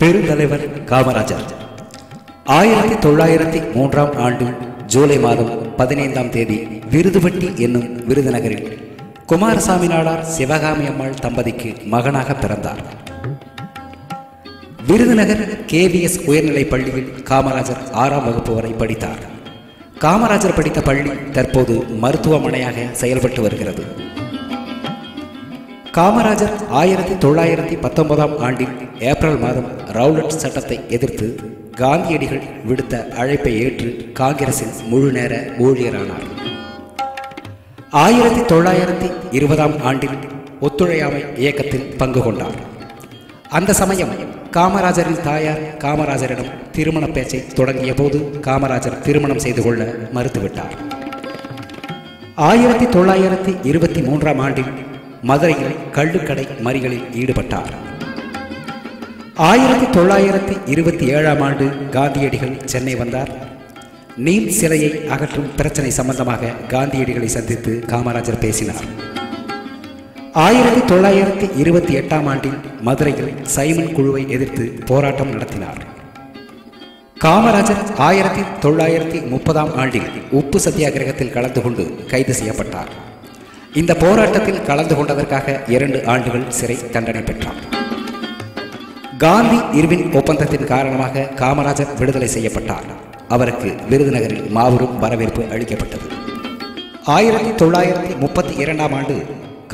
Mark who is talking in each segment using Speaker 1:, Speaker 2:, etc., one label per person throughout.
Speaker 1: பெருந்தலைவர் காமராஜர் 1903ஆம் ஆண்டு ஜூலை மாதம் 15ஆம் தேதி விருதுவட்டி என்னும் விருதுநகரில் குமாரசாமி நாடார் சிவகாமி அம்மாள் தம்பதிக்கு மகனாக பிறந்தார். விருதுநகர் KVS உயர்நிலைப் பள்ளியில் காமராஜர் 6ஆம் வகுப்பு வரை படித்தார். காமராஜர் படித்த பள்ளி தற்போது மருத்துவமனையாக செயல்பட்டு வருகிறது. காமராஜர் 1919ஆம் ஆண்டில் ஏப்ரல் மாதம் ரவுலட் சட்டத்தை எதிர்த்து காந்தியடிகள் விடுத்த அழைப்பை ஏற்று காங்கிரசில் முழு நேர ஊழியரானார். 1920ஆம் ஆண்டில் ஒத்துழையாமை இயக்கத்தில் பங்கு கொண்டார். அந்த சமயம் காமராஜரின் தாயார் காமராஜரிடம் திருமண பேச்சை தொடங்கிய போது காமராஜர் திருமணம் செய்து கொள்ள மறுத்துவிட்டார். 1923ஆம் ஆண்டில் மதுரையில் கள்ளுக்கடை மறியலில் ஈடுபட்டார். 1927ஆம் ஆண்டு காந்தியடிகள் சென்னை வந்தார். நீல் சிலையை அகற்றும் பிரச்சனை சம்பந்தமாக காந்தியடிகளை சந்தித்து காமராஜர் பேசினார். 1928ஆம் ஆண்டில் மதுரையில் சைமன் குழுவை எதிர்த்து போராட்டம் நடத்தினார். காமராஜர் 1930ஆம் ஆண்டில் உப்பு சத்தியாகிரகத்தில் கலந்து கொண்டு கைது செய்யப்பட்டார். இந்த போராட்டத்தில் கலந்து கொண்டதற்காக 2 ஆண்டுகள் சிறை தண்டனை பெற்றார். காந்தி இர்வின் ஒப்பந்தத்தின் காரணமாக காமராஜர் விடுதலை செய்யப்பட்டார். அவருக்கு விருதுநகரில் மாபெரும் வரவேற்பு அளிக்கப்பட்டது. 1932ஆம் ஆண்டு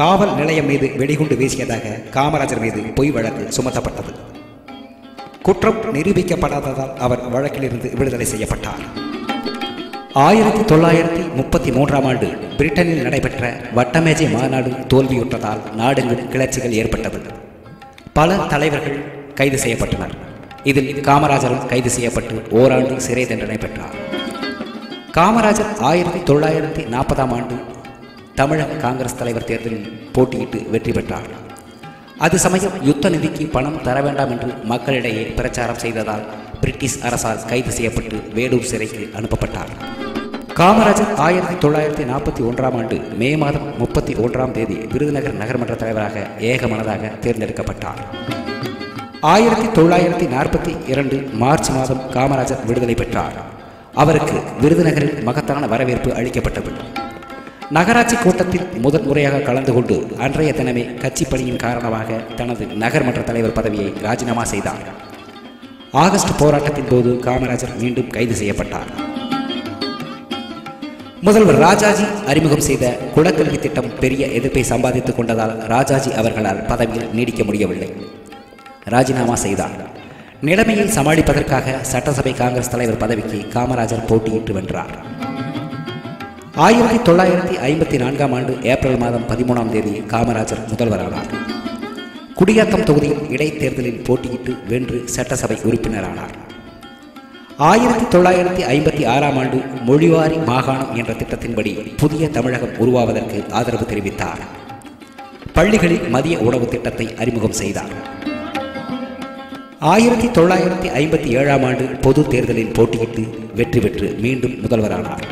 Speaker 1: காவல் நிலையம் மீது வெடிகுண்டு வீசியதாக காமராஜர் மீது பொய் வழக்கு சுமத்தப்பட்டது. குற்றம் நிரூபிக்கப்படாததால் அவர் வழக்கிலிருந்து விடுதலை செய்யப்பட்டார். 1933ஆம் ஆண்டு பிரிட்டனில் நடைபெற்ற வட்டமேஜை மாநாடு தோல்வியுற்றதால் நாடெங்கும் கிளர்ச்சிகள் ஏற்பட்டது. பல தலைவர்கள் கைது செய்யப்பட்டனர். இதில் காமராஜரும் கைது செய்யப்பட்டு ஓராண்டு சிறை தண்டனை பெற்றார். காமராஜர் 1940ஆம் ஆண்டு தமிழக காங்கிரஸ் தலைவர் தேர்தலில் போட்டியிட்டு வெற்றி பெற்றார். அது சமயம் யுத்த நிதிக்கு பணம் தர வேண்டாம் என்று மக்களிடையே பிரச்சாரம் செய்ததால் பிரிட்டிஷ் அரசால் கைது செய்யப்பட்டு வேலூர் சிறைக்கு அனுப்பப்பட்டார். காமராஜர் 1941ஆம் ஆண்டு மே மாதம் 31ஆம் தேதி விருதுநகர் நகர்மன்ற தலைவராக ஏகமனதாக தேர்ந்தெடுக்கப்பட்டார். 1942 மார்ச் மாதம் காமராஜர் விடுதலை பெற்றார். அவருக்கு விருதுநகரில் மகத்தான வரவேற்பு அளிக்கப்பட்டது. நகராட்சி கூட்டத்தில் முதன் முறையாக கலந்து கொண்டு அன்றைய தினமே கட்சி பணியின் காரணமாக தனது நகர்மன்ற தலைவர் பதவியை ராஜினாமா செய்தார். ஆகஸ்ட் போராட்டத்தின் போது காமராஜர் மீண்டும் கைது செய்யப்பட்டார். முதல்வர் ராஜாஜி அறிமுகம் செய்த குலக்கல்வி திட்டம் பெரிய எதிர்ப்பை சம்பாதித்துக் கொண்டதால் ராஜாஜி அவர்களால் பதவியில் நீடிக்க முடியவில்லை. ராஜினாமா செய்தார். நிலைமையை சமாளிப்பதற்காக சட்டசபை காங்கிரஸ் தலைவர் பதவிக்கு காமராஜர் போட்டியிட்டு வென்றார். 1954ஆம் ஆண்டு ஏப்ரல் மாதம் 13ஆம் தேதி காமராஜர் முதல்வரானார். குடியாத்தம் தொகுதியில் இடைத்தேர்தலில் போட்டியிட்டு வென்று சட்டசபை உறுப்பினரானார். 1956ஆம் ஆண்டு மொழிவாரி மாகாணம் என்ற திட்டத்தின்படி புதிய தமிழகம் உருவாவதற்கு ஆதரவு தெரிவித்தார். பள்ளிகளில் மதிய உணவு திட்டத்தை அறிமுகம் செய்தார். 1957ஆம் ஆண்டு பொது தேர்தலில் போட்டியிட்டு வெற்றி பெற்று மீண்டும் முதல்வரானார்.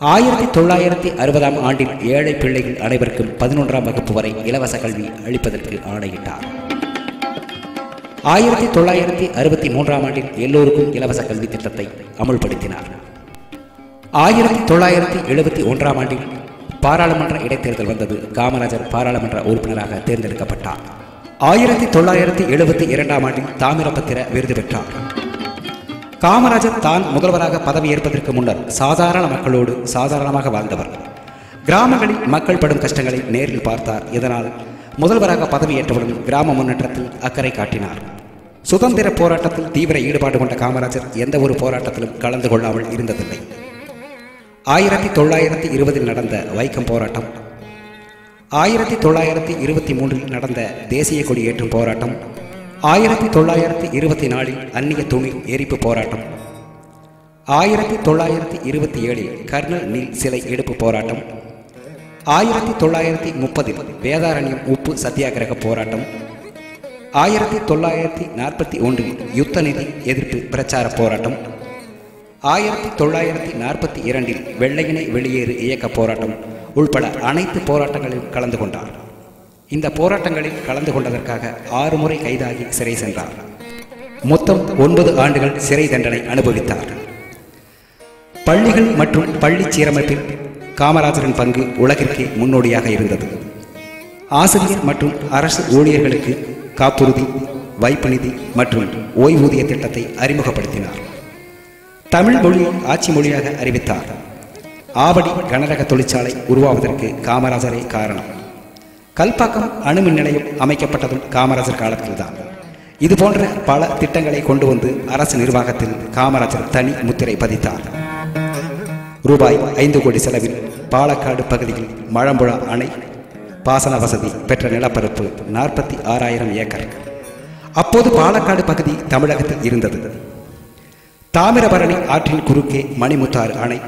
Speaker 1: 1960ஆம் ஆண்டில் ஏழை பிள்ளைகள் அனைவருக்கும் 11ஆம் வகுப்பு வரை இலவச கல்வி அளிப்பதற்கு ஆணையிட்டார். 1963ஆம் ஆண்டில் எல்லோருக்கும் இலவச கல்வி திட்டத்தை அமுல்படுத்தினார். 1971ஆம் ஆண்டில் பாராளுமன்ற இடைத்தேர்தல் வந்தது. காமராஜர் பாராளுமன்ற உறுப்பினராக தேர்ந்தெடுக்கப்பட்டார். 1972ஆம் ஆண்டில் தாமிரபத்திர விருது பெற்றார். காமராஜர் தான் முதல்வராக பதவியேற்பதற்கு முன்னர் சாதாரண மக்களோடு சாதாரணமாக வாழ்ந்தவர். கிராமங்களில் மக்கள் படும் கஷ்டங்களை நேரில் பார்த்தார். இதனால் முதல்வராக பதவியேற்றவுடன் கிராம முன்னேற்றத்தில் அக்கறை காட்டினார். சுதந்திர போராட்டத்தில் தீவிர ஈடுபாடு கொண்ட காமராஜர் எந்த ஒரு போராட்டத்திலும் கலந்து கொள்ளாமல் இருந்ததில்லை. 1920இல் நடந்த வைக்கம் போராட்டம், 1923இல் நடந்த தேசிய கொடி ஏற்றும் போராட்டம், 1924இல் அந்நிய துணி எரிப்பு போராட்டம், 1927இல் கர்னல் நீல் சிலை எடுப்பு போராட்டம், 1930இல் வேதாரண்யம் உப்பு சத்தியாகிரக போராட்டம், 1941இல் யுத்த நிதி எதிர்ப்பு பிரச்சார போராட்டம், 1942இல் வெள்ளையனை வெளியேறு இயக்க போராட்டம் உள்பட அனைத்து போராட்டங்களிலும் கலந்து கொண்டார். இந்த போராட்டங்களில் கலந்து கொண்டதற்காக 6 முறை கைதாகி சிறை சென்றார். மொத்தம் 9 ஆண்டுகள் சிறை தண்டனை அனுபவித்தார். பள்ளிகள் மற்றும் பள்ளி சீரமைப்பில் காமராஜரின் பங்கு உலகிற்கே முன்னோடியாக இருந்தது. ஆசிரியர் மற்றும் அரசு ஊழியர்களுக்கு காப்புறுதி, வைப்பு நிதி மற்றும் ஓய்வூதிய திட்டத்தை அறிமுகப்படுத்தினார். தமிழ் மொழியை ஆட்சி மொழியாக அறிவித்தார். ஆவடி கனரக தொழிற்சாலை உருவாவதற்கு காமராஜரே காரணம். கல்பாக்கம் அணுமின் நிலையம் அமைக்கப்பட்டதும் காமராஜர் காலத்தில்தான். இதுபோன்ற பல திட்டங்களை கொண்டு வந்து அரசு நிர்வாகத்தில் காமராஜர் தனி முத்திரை பதித்தார். ரூபாய் 5 கோடி செலவில் பாலக்காடு பகுதியில் மழம்புழா அணை பாசன வசதி பெற்ற நிலப்பரப்பு 46,000 ஏக்கர். அப்போது பாலக்காடு பகுதி தமிழகத்தில் இருந்தது. தாமிரபரணி ஆற்றின் குறுக்கே மணிமுத்தாறு அணை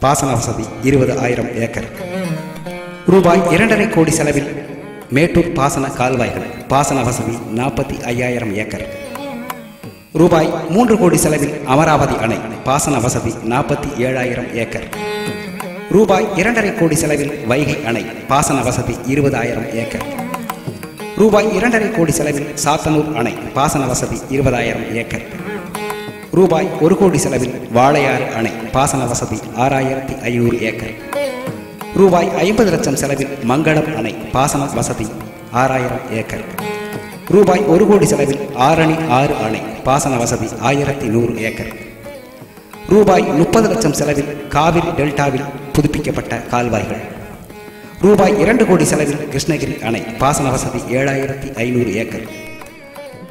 Speaker 1: பாசன வசதி 20,000 ஏக்கர். ரூபாய் 2.5 கோடி செலவில் மேட்டூர் பாசன கால்வாய்கள் பாசன வசதி 45,000 ஏக்கர். ரூபாய் 3 கோடி செலவில் அமராவதி அணை பாசன வசதி 47,000 ஏக்கர். ரூபாய் 2.5 கோடி செலவில் வைகை அணை பாசன வசதி 20,000 ஏக்கர். ரூபாய் 2.5 கோடி செலவில் சாத்தனூர் அணை பாசன வசதி 20,000 ஏக்கர். ரூபாய் 1 கோடி செலவில் வாளையாறு அணை பாசன வசதி 6,500 ஏக்கர். ரூபாய் 50 லட்சம் செலவில் மங்களம் அணை பாசன வசதி 6,000 ஏக்கர். ரூபாய் 1 கோடி செலவில் ஆரணி 6 அணை பாசன வசதி 1,100 ஏக்கர். ரூபாய் 30 லட்சம் செலவில் காவிரி டெல்டாவில் புதுப்பிக்கப்பட்ட கால்வாய்கள். ரூபாய் 2 கோடி செலவில் கிருஷ்ணகிரி அணை பாசன வசதி 7,500 ஏக்கர்.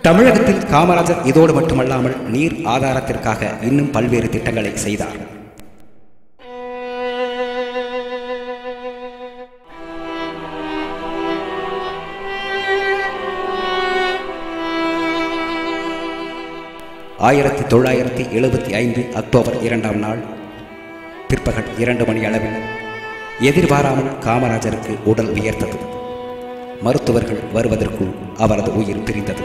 Speaker 1: தமிழகத்தில் காமராஜர் இதோடு மட்டுமல்லாமல் நீர் ஆதாரத்திற்காக இன்னும் பல்வேறு திட்டங்களை செய்தார். ஆயிரத்தி 1975 அக்டோபர் 2ஆம் நாள் பிற்பகல் 2 மணி அளவில் எதிர்பாராமல் காமராஜருக்கு உடல் வியர்த்தது. மருத்துவர்கள் வருவதற்குள் அவரது உயிர் பிரிந்தது.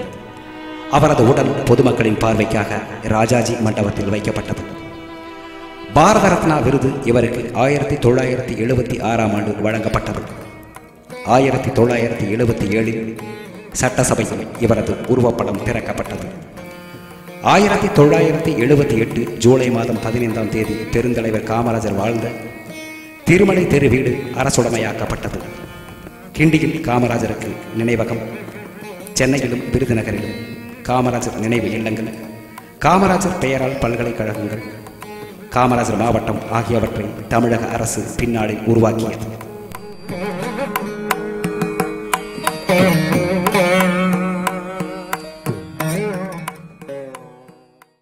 Speaker 1: அவரது உடல் பொதுமக்களின் பார்வைக்காக ராஜாஜி மண்டபத்தில் வைக்கப்பட்டது. பாரத ரத்னா விருது இவருக்கு 1976ஆம் ஆண்டு வழங்கப்பட்டது. 1977இல் சட்டசபையில் இவரது உருவப்படம் திறக்கப்பட்டது. 1978 ஜூலை மாதம் 15ஆம் தேதி பெருந்தலைவர் காமராஜர் வாழ்ந்த திருமலை தெரு வீடு அரசுடைமையாக்கப்பட்டது. கிண்டியில் காமராஜருக்கு நினைவகம், சென்னையிலும் விருதுநகரிலும் காமராஜர் நினைவு இல்லங்கள், காமராஜர் பெயரால் பல்கலைக்கழகங்கள், காமராஜர் மாவட்டம் ஆகியவற்றை தமிழக அரசு பின்னாளில் உருவாக்கியது.